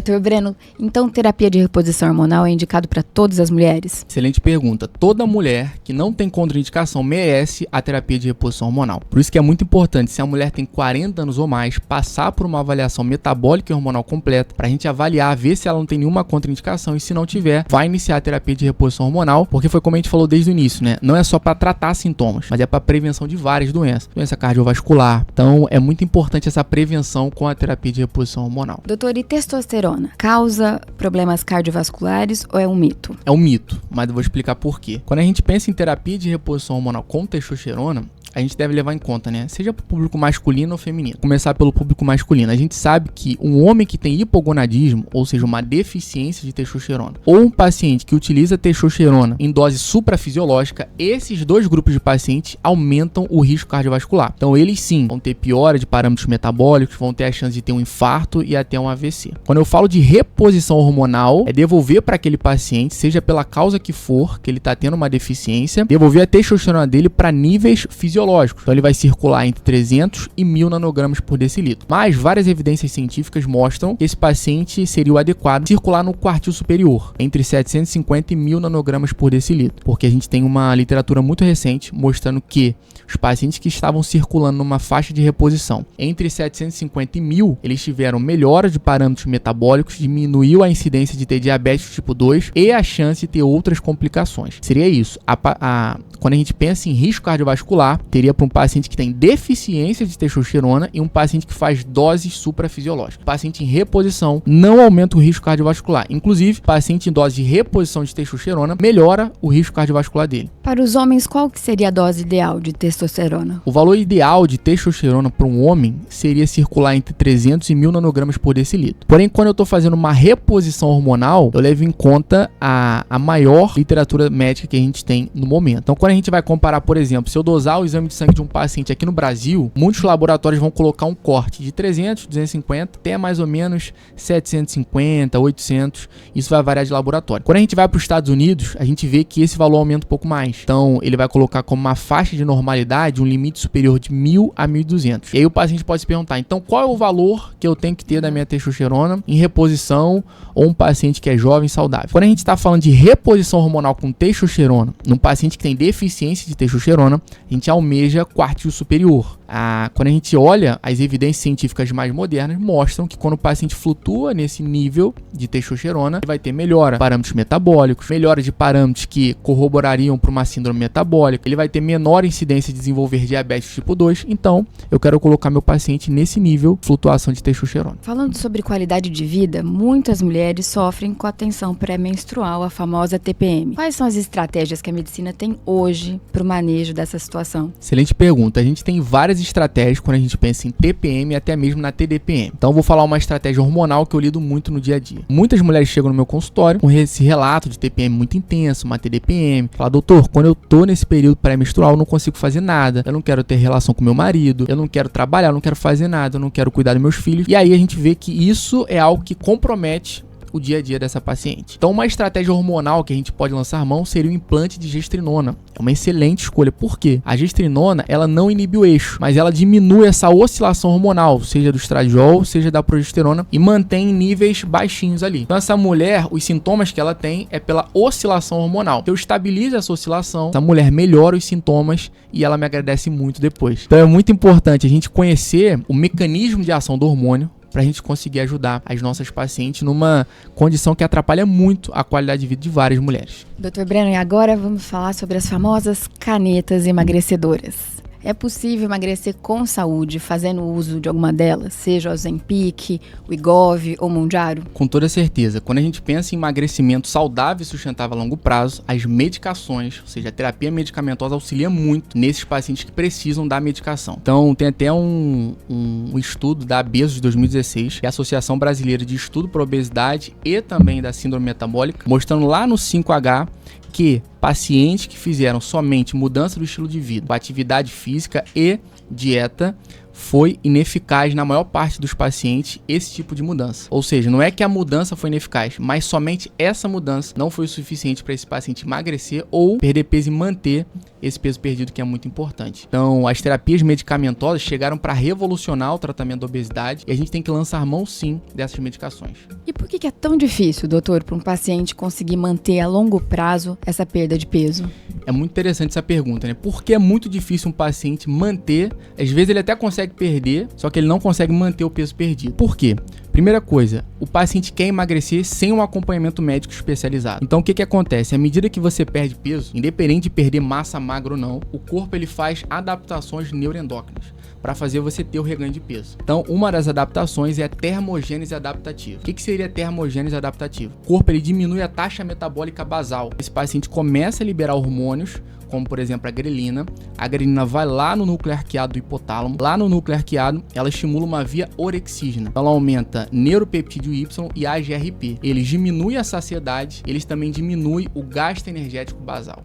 Dr. Breno, então terapia de reposição hormonal é indicado para todas as mulheres? Excelente pergunta. Toda mulher que não tem contraindicação merece a terapia de reposição hormonal. Por isso que é muito importante, se a mulher tem 40 anos ou mais, passar por uma avaliação metabólica e hormonal completa para a gente avaliar, ver se ela não tem nenhuma contraindicação e se não tiver, vai iniciar a terapia de reposição hormonal, porque foi como a gente falou desde o início, né? Não é só para tratar sintomas, mas é para prevenção de várias doenças. Doença cardiovascular. Então é muito importante essa prevenção com a terapia de reposição hormonal. Doutor, e testosterona causa problemas cardiovasculares ou é um mito? É um mito, mas eu vou explicar por quê. Quando a gente pensa em terapia de reposição hormonal com testosterona, a gente deve levar em conta, né? Seja para o público masculino ou feminino. Começar pelo público masculino. A gente sabe que um homem que tem hipogonadismo, ou seja, uma deficiência de testosterona, ou um paciente que utiliza testosterona em dose suprafisiológica, esses dois grupos de pacientes aumentam o risco cardiovascular. Então, eles sim vão ter piora de parâmetros metabólicos, vão ter a chance de ter um infarto e até um AVC. Quando eu falo de reposição hormonal, é devolver para aquele paciente, seja pela causa que for, que ele está tendo uma deficiência, devolver a testosterona dele para níveis fisiológicos. Então ele vai circular entre 300 e 1000 nanogramas por decilitro. Mas várias evidências científicas mostram que esse paciente seria o adequado circular no quartil superior, entre 750 e 1000 nanogramas por decilitro. Porque a gente tem uma literatura muito recente mostrando que os pacientes que estavam circulando numa faixa de reposição entre 750 e 1000, eles tiveram melhora de parâmetros metabólicos, diminuiu a incidência de ter diabetes tipo 2 e a chance de ter outras complicações. Seria isso. Quando a gente pensa em risco cardiovascular, teria para um paciente que tem deficiência de testosterona e um paciente que faz doses suprafisiológicas. O paciente em reposição não aumenta o risco cardiovascular. Inclusive, o paciente em dose de reposição de testosterona melhora o risco cardiovascular dele. Para os homens, qual que seria a dose ideal de testosterona? O valor ideal de testosterona para um homem seria circular entre 300 e 1000 nanogramas por decilitro. Porém, quando eu estou fazendo uma reposição hormonal, eu levo em conta a maior literatura médica que a gente tem no momento. Então, quando a gente vai comparar, por exemplo, se eu dosar o exame de sangue de um paciente aqui no Brasil, muitos laboratórios vão colocar um corte de 300, 250 até mais ou menos 750, 800. Isso vai variar de laboratório. Quando a gente vai para os Estados Unidos, a gente vê que esse valor aumenta um pouco mais. Então, ele vai colocar como uma faixa de normalidade um limite superior de 1000 a 1200. E aí o paciente pode se perguntar, então qual é o valor que eu tenho que ter da minha testosterona em reposição ou um paciente que é jovem e saudável? Quando a gente está falando de reposição hormonal com testosterona, num paciente que tem deficiência de testosterona, a gente almeja quartil superior. Quando a gente olha, as evidências científicas mais modernas mostram que quando o paciente flutua nesse nível de testosterona, ele vai ter melhora de parâmetros metabólicos, melhora de parâmetros que corroborariam para uma síndrome metabólica, ele vai ter menor incidência de desenvolver diabetes tipo 2, então eu quero colocar meu paciente nesse nível de flutuação de testosterona. Falando sobre qualidade de vida, muitas mulheres sofrem com a tensão pré-menstrual, a famosa TPM. Quais são as estratégias que a medicina tem hoje para o manejo dessa situação? Excelente pergunta. A gente tem várias estratégias quando a gente pensa em TPM e até mesmo na TDPM. Então eu vou falar uma estratégia hormonal que eu lido muito no dia a dia. Muitas mulheres chegam no meu consultório com esse relato de TPM muito intenso, uma TDPM. Fala, doutor, quando eu tô nesse período pré-menstrual, eu não consigo fazer nada. Eu não quero ter relação com meu marido, eu não quero trabalhar, eu não quero fazer nada, eu não quero cuidar dos meus filhos. E aí a gente vê que isso é algo que compromete o dia a dia dessa paciente. Então, uma estratégia hormonal que a gente pode lançar mão seria o implante de gestrinona. É uma excelente escolha. Por quê? A gestrinona, ela não inibe o eixo, mas ela diminui essa oscilação hormonal, seja do estradiol, seja da progesterona, e mantém níveis baixinhos ali. Então, essa mulher, os sintomas que ela tem é pela oscilação hormonal. Se eu estabilizo essa oscilação, essa mulher melhora os sintomas e ela me agradece muito depois. Então, é muito importante a gente conhecer o mecanismo de ação do hormônio, para a gente conseguir ajudar as nossas pacientes numa condição que atrapalha muito a qualidade de vida de várias mulheres. Dr. Breno, e agora vamos falar sobre as famosas canetas emagrecedoras. É possível emagrecer com saúde fazendo uso de alguma delas, seja o Ozempic, o Wegovy ou o Mounjaro? Com toda certeza. Quando a gente pensa em emagrecimento saudável e sustentável a longo prazo, as medicações, ou seja, a terapia medicamentosa auxilia muito nesses pacientes que precisam da medicação. Então, tem até um estudo da ABESO de 2016, que é a Associação Brasileira de Estudo para Obesidade e também da Síndrome Metabólica, mostrando lá no 5H que pacientes que fizeram somente mudança do estilo de vida, atividade física e dieta, foi ineficaz na maior parte dos pacientes esse tipo de mudança. Ou seja, não é que a mudança foi ineficaz, mas somente essa mudança não foi o suficiente para esse paciente emagrecer ou perder peso e manter esse peso perdido, que é muito importante. Então, as terapias medicamentosas chegaram para revolucionar o tratamento da obesidade e a gente tem que lançar mão, sim, dessas medicações. E por que é tão difícil, doutor, para um paciente conseguir manter a longo prazo essa perda de peso? É muito interessante essa pergunta, né? Por que é muito difícil um paciente manter? Às vezes ele até consegue perder, só que ele não consegue manter o peso perdido. Por quê? Primeira coisa, o paciente quer emagrecer sem um acompanhamento médico especializado. Então o que acontece? À medida que você perde peso, independente de perder massa magra ou não, o corpo ele faz adaptações neuroendócrinas para fazer você ter o reganho de peso. Então, uma das adaptações é a termogênese adaptativa. O que seria a termogênese adaptativa? O corpo ele diminui a taxa metabólica basal. Esse paciente começa a liberar hormônios, como por exemplo a grelina vai lá no núcleo arqueado do hipotálamo. Lá no núcleo arqueado, ela estimula uma via orexígena. Ela aumenta neuropeptídeo Y e AGRP. Eles diminuem a saciedade, eles também diminuem o gasto energético basal.